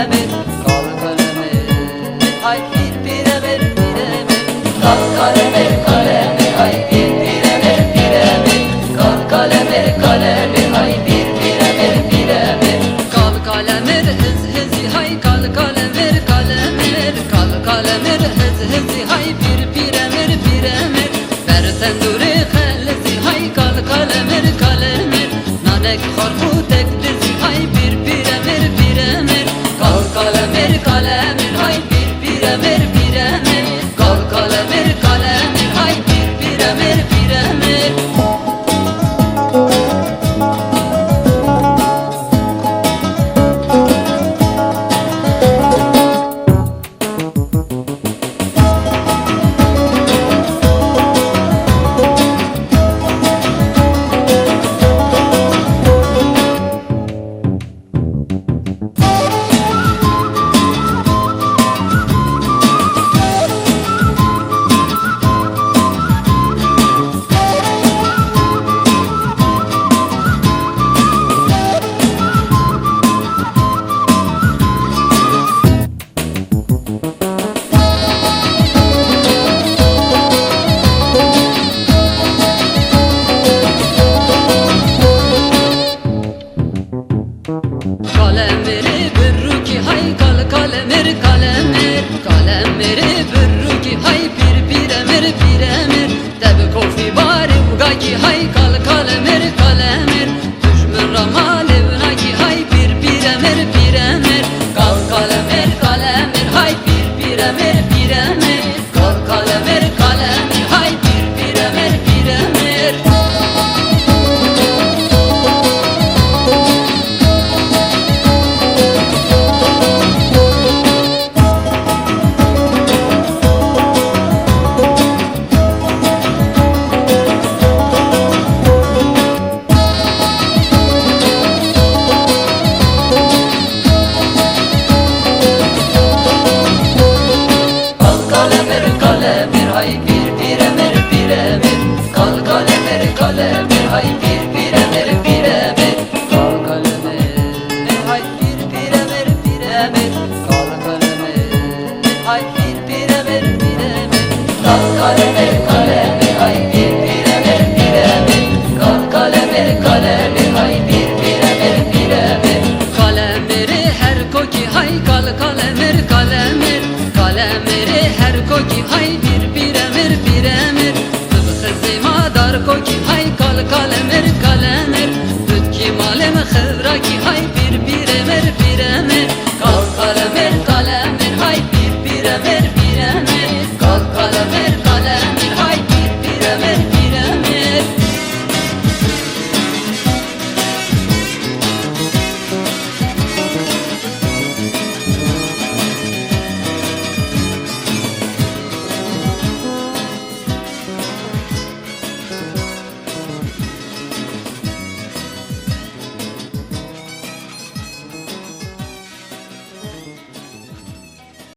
emir, kal kalemir, hay bir emir, kal kalemir, kalemir, hay bir emir, kal kalemir, kalemir, hay bir emir, kal kalemir, hız hızı, hay kal kalemir, kalemir, kal kalemir, hız hızı, hay bir emir, versen duri khalesi, hay kal kalemir, kalemir, nanek harfu tek dizi, hay bir emir, kal kalemir, kalemir, hay bir emir, kal kalemir, kalemir, hay bir emir. Kalemiri bürrüki hay kal kalemir, kalemir, kalemiri bürrüki hay bir emir, tabi kofi bari ugaki hay kal kalemir, kalemir, düşmün ramali vnaki hay bir emir, kal kalemir, kalemir, hay bir emir, kal kalemir, kalemir, hay bir emir. Hay bir emir, kal kalemir, kalemir, hay bir emir, kal kalemir, hay bir emir, kal kalemir, hay bir emir, kal kalemir, kalemir, hay bir emir, kal kalemir, kalemir, hay bir emir, kalemiri her koki hay kal kalemir, kalemir, kalemiri her koki hay bir emir, kız kızıma dar koki